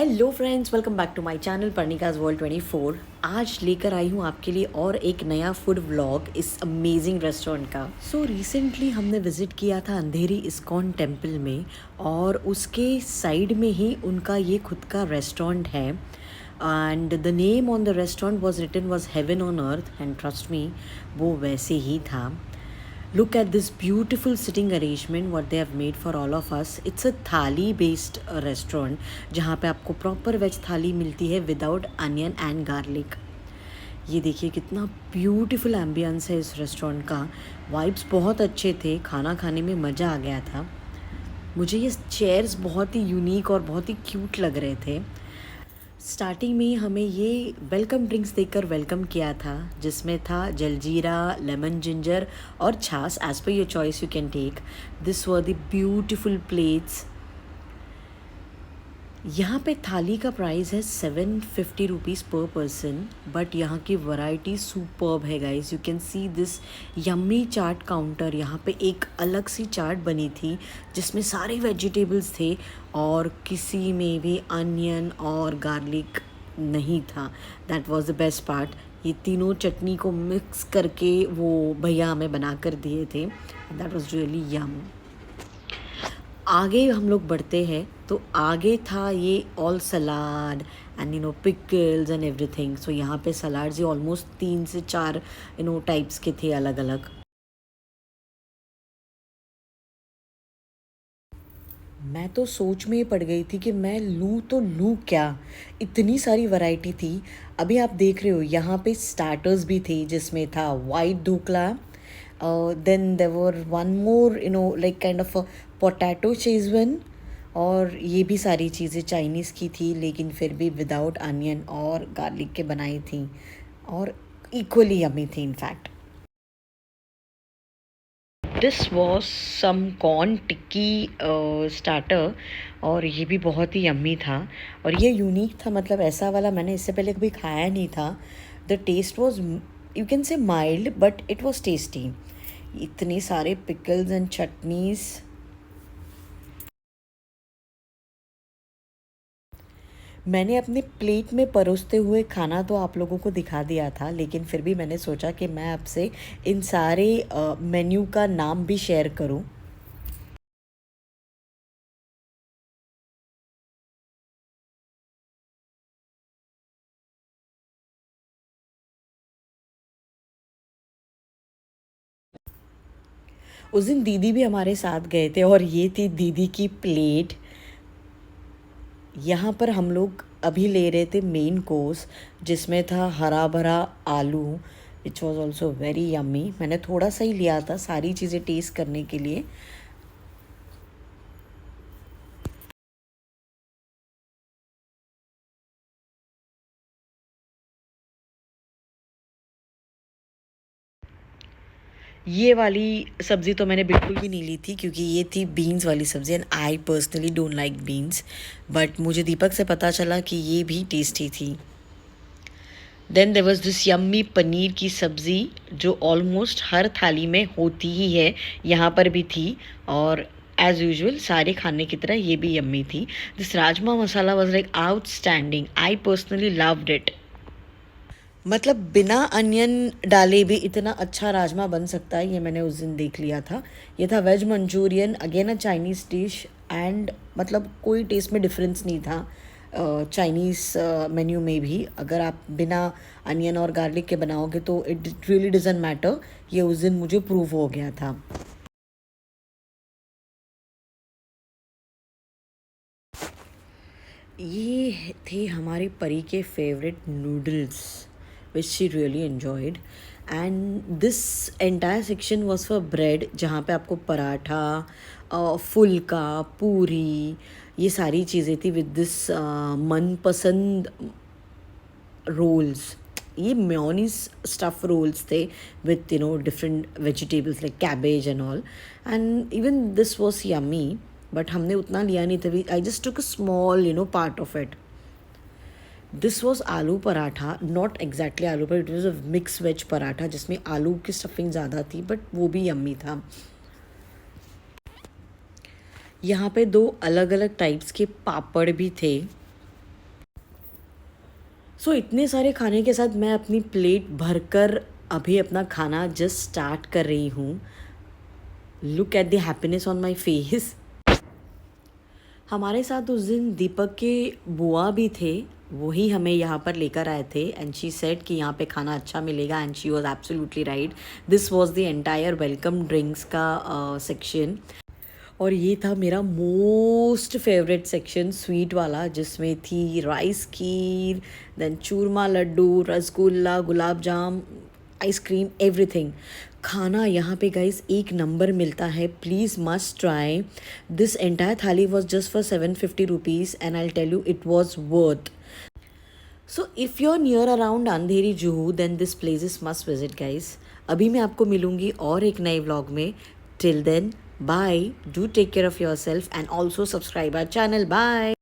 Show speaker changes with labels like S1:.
S1: Hello friends, welcome back to my channel Parnika's world 24। आज लेकर आई हूँ आपके लिए और एक नया फूड व्लॉग इस अमेजिंग रेस्टोरेंट का। रिसेंटली हमने विज़िट किया था अंधेरी इस्कॉन टेम्पल में, और उसके साइड में ही उनका ये खुद का रेस्टोरेंट है। And the name on the restaurant was written was heaven on earth, and trust me, वो वैसे ही था। Look at this beautiful sitting arrangement what they have made for all of us. It's a थाली based restaurant जहाँ पे आपको proper veg थाली मिलती है विदाउट अनियन एंड गार्लिक। ये देखिए कितना ब्यूटीफुल एम्बियंस है इस रेस्टोरेंट का। वाइब्स बहुत अच्छे थे, खाना खाने में मज़ा आ गया था। मुझे ये चेयर्स बहुत ही यूनिक और बहुत ही क्यूट लग रहे थे। स्टार्टिंग में ही हमें ये वेलकम ड्रिंक्स देकर वेलकम किया था, जिसमें था जलजीरा, लेमन जिंजर और छाछ। As per your choice you can take. This were the beautiful plates. यहाँ पे थाली का प्राइस है 750 रुपीज़ पर पर्सन, बट यहाँ की वैरायटी सुपर्ब है guys. You can see this yummy chaat counter. यहाँ पे एक अलग सी चाट बनी थी जिसमें सारे वेजिटेबल्स थे और किसी में भी अनियन और गार्लिक नहीं था। That was the best part. ये तीनों चटनी को मिक्स करके वो भैया हमें बना कर दिए थे। That was really yum. आगे हम लोग बढ़ते हैं तो आगे था ये all salad and pickles and everything. So यहाँ पे सलाड्स ये ऑलमोस्ट 3 से 4 टाइप्स के थे अलग अलग। मैं तो सोच में ही पड़ गई थी कि मैं लूँ तो लूँ क्या, इतनी सारी वैरायटी थी। अभी आप देख रहे हो यहाँ पे स्टार्टर्स भी थे जिसमें था white dhokla, then there were one more like kind of potato चीज़वन, और ये भी सारी चीज़ें चाइनीज़ की थी लेकिन फिर भी विदाउट अनियन और गार्लिक के बनाई थी और इक्वली यमी थी in fact. This was some corn tikki starter, और ये भी बहुत ही यम्मी था और ये यूनिक था। मतलब ऐसा वाला मैंने इससे पहले कभी खाया नहीं था। The taste was, you can say mild, but it was tasty. इतने सारे पिकल्स एंड चटनीज़। मैंने अपने प्लेट में परोसते हुए खाना तो आप लोगों को दिखा दिया था, लेकिन फिर भी मैंने सोचा कि मैं आपसे इन सारे मेन्यू का नाम भी शेयर करूं। उस दिन दीदी भी हमारे साथ गए थे और ये थी दीदी की प्लेट। यहाँ पर हम लोग अभी ले रहे थे मेन कोर्स, जिसमें था हरा भरा आलू, which was also very yummy. मैंने थोड़ा सा ही लिया था सारी चीज़ें टेस्ट करने के लिए। ये वाली सब्ज़ी तो मैंने बिल्कुल भी नहीं ली थी क्योंकि ये थी बीन्स वाली सब्ज़ी, and I personally don't like beans, but मुझे दीपक से पता चला कि ये भी टेस्टी थी। Then there was this yummy paneer की सब्ज़ी जो ऑलमोस्ट हर थाली में होती ही है, यहाँ पर भी थी, और एज यूजुअल सारे खाने की तरह ये भी यम्मी थी। This rajma masala was like outstanding. I personally loved it. मतलब बिना अनियन डाले भी इतना अच्छा राजमा बन सकता है, ये मैंने उस दिन देख लिया था। ये था veg Manchurian, again a Chinese dish, and मतलब कोई टेस्ट में डिफरेंस नहीं था चाइनीज़ मेन्यू में भी। अगर आप बिना अनियन और गार्लिक के बनाओगे तो इट रियली डजंट मैटर। ये उस दिन मुझे प्रूव हो गया था। ये थे हमारे परी के favourite noodles which she really enjoyed, and this entire section was for bread, जहाँ पे आपको पराठा, फुल्का, पूरी, ये सारी चीज़ें थी विद दिस मनपसंद रोल्स। ये मेयोनीज स्टफ रोल्स थे with different vegetables like cabbage and all, and even this was yummy, but हमने उतना लिया नहीं था। I just took a small part of it. This was aloo paratha, not exactly aloo पर, it was a mix veg paratha जिसमें आलू की स्टफिंग ज़्यादा थी, बट वो भी यम्मी था। यहाँ पे दो अलग अलग टाइप्स के पापड़ भी थे। सो इतने सारे खाने के साथ मैं अपनी प्लेट भरकर अभी अपना खाना जस्ट स्टार्ट कर रही हूँ। Look at the happiness on my face. हमारे साथ उस दिन दीपक के बुआ भी थे, वही हमें यहाँ पर लेकर आए थे एंड शी सेड कि यहाँ पे खाना अच्छा मिलेगा and she was absolutely right. This was the entire welcome drinks का सेक्शन और ये था मेरा मोस्ट फेवरेट सेक्शन स्वीट वाला, जिसमें थी rice kheer, then churma laddu, rasgulla, gulab jamun, ice cream, everything. खाना यहाँ पे गाइस एक नंबर मिलता है, please must try. This entire thali was just for 750 rupees and I tell you it was worth. So if you are near around Andheri Juhu then this place is must visit guys. अभी मैं आपको मिलूंगी और एक नए व्लॉग में। Till then bye, do take care of yourself and also subscribe our channel. Bye.